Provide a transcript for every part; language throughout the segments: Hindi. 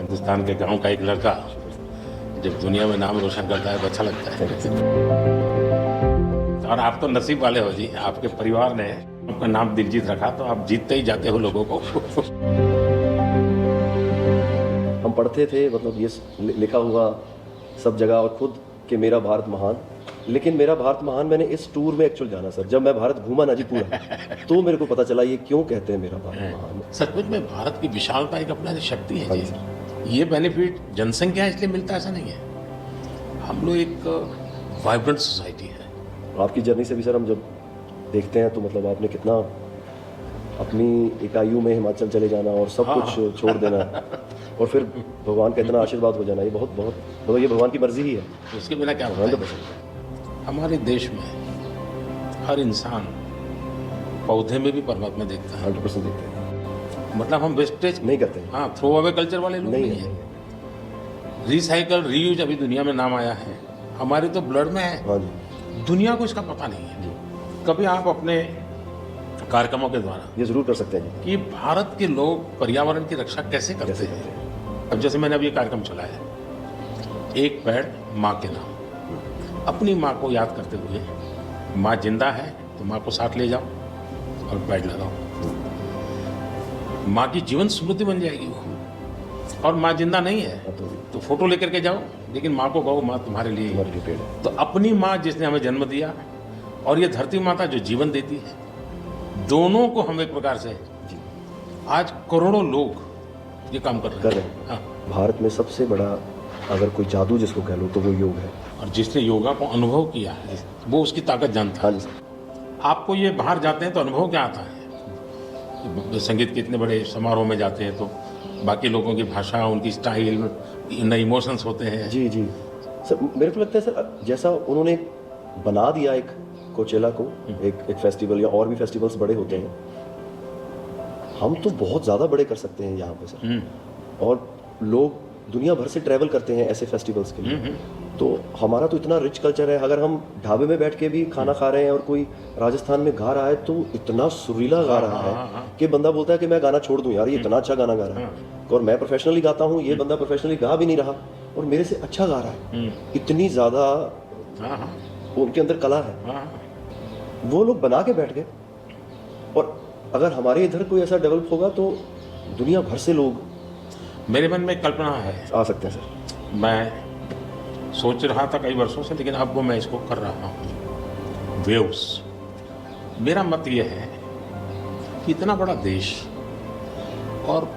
हिंदुस्तान के गांव का एक लड़का जब दुनिया में नाम रोशन करता है तो अच्छा लगता है। और आप तो नसीब वाले हो जी, आपके परिवार ने आपका नाम दिलजीत रखा तो आप जीतते ही जाते हो लोगों को। हम पढ़ते थे, मतलब ये लिखा हुआ सब जगह और खुद कि मेरा भारत महान। लेकिन मेरा भारत महान मैंने इस टूर में एक्चुअल जाना सर, जब मैं भारत घूमा ना जी पूरा, तो मेरे को पता चला ये क्यों कहते हैं मेरा भारत महान। सचमुच में भारत की विशालता एक अपना शक्ति है हाँ जी। जी। ये बेनिफिट जनसंख्या है इसलिए मिलता है ऐसा नहीं है। हम लोग एक वाइब्रेंट सोसाइटी है। आपकी जर्नी से भी सर हम जब देखते हैं तो मतलब आपने कितना अपनी इकाइयों में हिमाचल चले जाना और सब कुछ छोड़ देना और फिर भगवान का इतना आशीर्वाद हो जाना, ये बहुत बहुत मतलब ये भगवान की मर्जी ही है। उसके बिना क्या होगा। हमारे देश में हर इंसान पौधे में भी परमात्मा देखता है। 100% देखते हैं, मतलब हम वेस्टेज नहीं करते हैं। हाँ, थ्रो अवे कल्चर वाले लोग नहीं है। है। रिसाइकल रीयूज अभी दुनिया में नाम आया है, हमारे तो ब्लड में है। हाँ जी। दुनिया को इसका पता नहीं है। कभी आप अपने कार्यक्रमों के द्वारा ये जरूर कर सकते हैं कि भारत के लोग पर्यावरण की रक्षा कैसे करते हैं। अब जैसे मैंने अभी ये कार्यक्रम चलाया, एक पेड़ माँ के नाम, अपनी माँ को याद करते हुए, माँ जिंदा है तो माँ को साथ ले जाओ और पेड़ लगाओ। माँ की जीवन स्मृति बन जाएगी वो। और माँ जिंदा नहीं है तो फोटो लेकर के जाओ, लेकिन माँ को कहो माँ तुम्हारे लिए पेड़ है। तो अपनी माँ जिसने हमें जन्म दिया और ये धरती माता जो जीवन देती है, दोनों को हम एक प्रकार से आज करोड़ों लोग ये काम कर रहे हैं। हाँ। भारत में सबसे बड़ा अगर कोई जादू जिसको कह लो तो वो योग है। और जिसने योगा को अनुभव किया है वो उसकी ताकत जानता है। आपको ये बाहर जाते हैं तो अनुभव क्या आता है। संगीत के इतने बड़े समारोह में जाते हैं तो बाकी लोगों की भाषा, उनकी स्टाइल, नए इमोशंस होते हैं। जी जी सर, मेरे को लगता है सर जैसा उन्होंने बना दिया एक कोचेला को, एक फेस्टिवल या और भी फेस्टिवल्स बड़े होते हैं, हम तो बहुत ज़्यादा बड़े कर सकते हैं यहाँ पे सर। और लोग दुनिया भर से ट्रैवल करते हैं ऐसे फेस्टिवल्स के लिए। तो हमारा तो इतना रिच कल्चर है, अगर हम ढाबे में बैठ के भी खाना खा रहे हैं और कोई राजस्थान में गा रहा है तो इतना सुरीला गा रहा है कि बंदा बोलता है कि मैं गाना छोड़ दूं यार, ये इतना अच्छा गाना गा रहा है। और मैं प्रोफेशनली गाता हूँ, ये बंदा प्रोफेशनली गा भी नहीं रहा और मेरे से अच्छा गा रहा है। इतनी ज़्यादा उनके अंदर कला है, वो लोग बना के बैठ गए। और अगर हमारे इधर कोई ऐसा डेवलप होगा तो दुनिया भर से लोग, मेरे मन में एक कल्पना है, आ सकते हैं सर। मैं सोच रहा था कई वर्षों से, लेकिन अब वो मैं इसको कर रहा हूँ। वेव्स, मेरा मत ये है कि इतना बड़ा देश और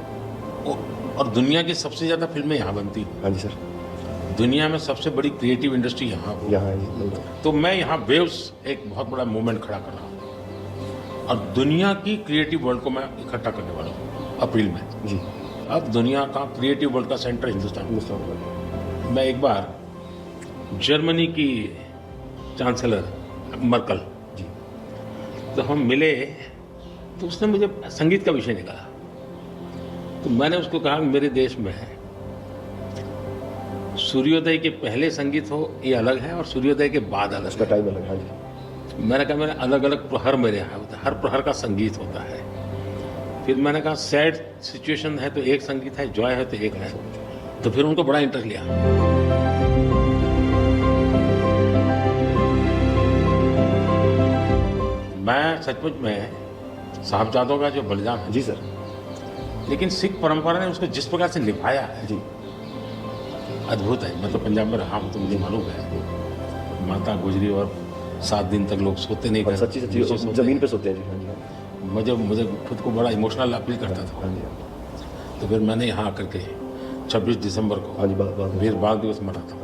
दुनिया की सबसे ज़्यादा फिल्में यहाँ बनती हैं। हाँ जी सर। दुनिया में सबसे बड़ी क्रिएटिव इंडस्ट्री यहाँ है। तो मैं यहाँ वेव्स एक बहुत बड़ा मूवमेंट खड़ा कर रहा हूँ और दुनिया की क्रिएटिव वर्ल्ड को मैं इकट्ठा करने वाला हूँ अप्रैल में जी। अब दुनिया का क्रिएटिव वर्ल्ड का सेंटर हिंदुस्तान। मैं एक बार जर्मनी की चांसलर मर्कल जी, तो हम मिले तो उसने मुझे संगीत का विषय निकाला। तो मैंने उसको कहा मेरे देश में है सूर्योदय के पहले संगीत हो ये अलग है और सूर्योदय के बाद अलग, उसका टाइम अलग है। मैंने कहा मेरे अलग अलग प्रहर मेरे यहाँ होता है, हर प्रहर का संगीत होता है। फिर मैंने कहा सैड सिचुएशन है तो एक संगीत है, जॉय है तो एक है। तो फिर उनको बड़ा इंटरेस्ट लिया। मैं सचमुच में साहबजादों का जो बलिदान है जी सर, लेकिन सिख परंपरा ने उसको जिस प्रकार से निभाया है जी, अद्भुत है। मतलब पंजाब में रहा हूँ तो मुझे मालूम है, माता गुजरी और 7 दिन तक लोग सोते नहीं, सच्ची जमीन पे सोते हैं जी। मुझे खुद को बड़ा इमोशनल अपील करता था। तो फिर मैंने यहाँ आकर के 26 दिसंबर को वीर बाल दिवस मना था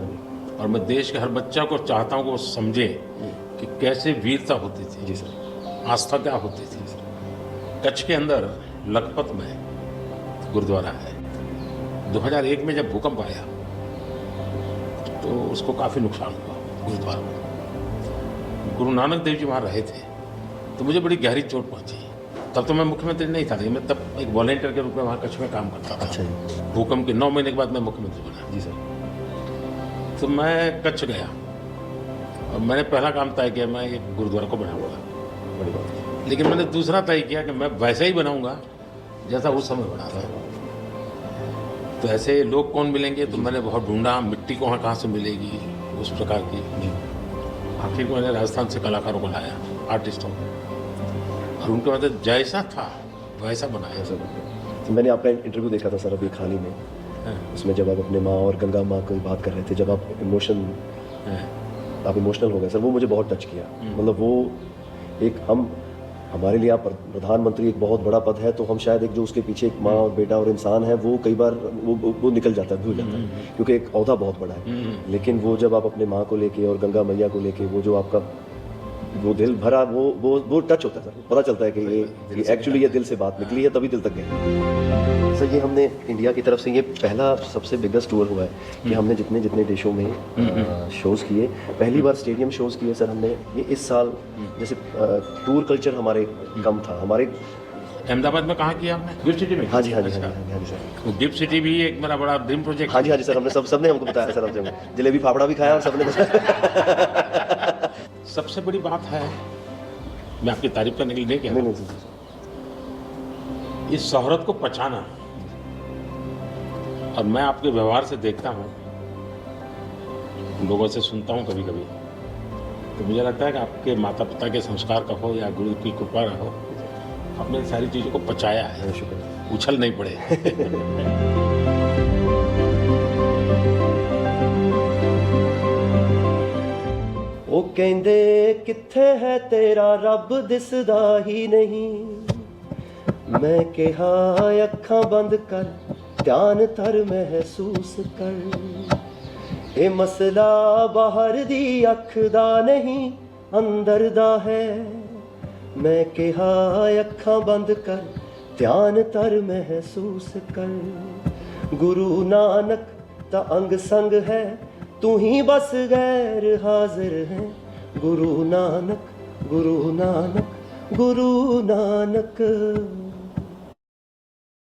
और मैं देश के हर बच्चा को चाहता हूँ कि वो समझे कि कैसे वीरता होती थी। जी सर। आस्था क्या होती थी। कच्छ के अंदर लखपत में गुरुद्वारा है। 2001 में जब भूकंप आया तो उसको काफ़ी नुकसान हुआ गुरुद्वारा में। गुरु नानक देव जी वहाँ रहे थे तो मुझे बड़ी गहरी चोट पहुँची। तब तो मैं मुख्यमंत्री नहीं था, लेकिन मैं तब एक वॉलेंटियर के रूप में वहाँ कच्छ में काम करता था। अच्छा जी। भूकंप के 9 महीने के बाद मैं मुख्यमंत्री बना। जी सर। तो मैं कच्छ गया और मैंने पहला काम तय किया, मैं एक गुरुद्वारा को बनाऊंगा। बड़ी बात। लेकिन मैंने दूसरा तय किया कि मैं वैसे ही बनाऊंगा जैसा उस समय बना था। तो ऐसे लोग कौन मिलेंगे, तो मैंने बहुत ढूंढा मिट्टी कहाँ से मिलेगी उस प्रकार की। आखिर मैंने राजस्थान से कलाकारों को लाया, आर्टिस्टों को, और उनके बाद जैसा था वैसा बनाया। तो मैंने आपका इंटरव्यू देखा था सर अभी हाल ही में, उसमें जब आप अपने माँ और गंगा माँ की बात कर रहे थे, जब आप इमोशनल हो गए सर, वो मुझे बहुत टच किया। मतलब वो एक हमारे लिए आप प्रधानमंत्री एक बहुत बड़ा पद है, तो हम शायद एक जो उसके पीछे एक माँ और बेटा और इंसान है, वो कई बार वो निकल जाता है, भूल जाता है, क्योंकि एक ओहदा बहुत बड़ा है। लेकिन वो जब आप अपने माँ को लेके और गंगा मैया को लेके, वो जो आपका वो दिल भरा, वो टच होता है सर, पता चलता है कि ये एक्चुअली ये दिल से बात निकली है, तभी दिल तक गई। सर ये हमने इंडिया की तरफ से ये पहला सबसे बिगेस्ट टूर हुआ है कि हमने जितने देशों में शोज़ किए, पहली बार स्टेडियम शोज़ किए सर हमने। ये इस साल जैसे टूर कल्चर हमारे कम था, हमारे अहमदाबाद में कहाँ किया आपने? गिफ्ट सिटी में? हाँ जी अच्छा। सर। वो गिफ्ट सिटी भी एक मेरा बड़ा ड्रीम प्रोजेक्ट। हाँ जी सर, हमने सबने हमको बताया सर, हमसे जलेबी फाफड़ा भी खाया और सबने बताया। सबसे बड़ी बात है, मैं आपकी तारीफ करने के लिए नहीं कह रहा, इस शोहरत को पहचाना। और मैं आपके व्यवहार से देखता हूँ, लोगों से सुनता हूँ कभी कभी, तो मुझे लगता है कि आपके माता पिता के संस्कार का हो या गुरु की कृपा का हो, आपने सारी चीज़ों को पचाया है, शुक्रिया। उछल नहीं पड़े। ਉਹ ਕਹਿੰਦੇ ਕਿੱਥੇ ਹੈ ਤੇਰਾ ਰੱਬ ਦਿਸਦਾ ਹੀ ਨਹੀਂ, ਮੈਂ ਕਿਹਾ ਅੱਖਾਂ ਬੰਦ ਕਰ ਧਿਆਨ ਧਰ ਮਹਿਸੂਸ ਕਰ, ਇਹ ਮਸਲਾ ਬਾਹਰ ਦੀ ਅੱਖ ਦਾ ਨਹੀਂ ਅੰਦਰ ਦਾ ਹੈ, ਮੈਂ ਕਿਹਾ ਅੱਖਾਂ ਬੰਦ ਕਰ ਧਿਆਨ ਧਰ ਮਹਿਸੂਸ ਕਰ, ਗੁਰੂ ਨਾਨਕ ਤਾਂ ਅੰਗ ਸੰਗ ਹੈ, तू ही बस गैर हाजिर है, गुरु नानक गुरु नानक गुरु नानक।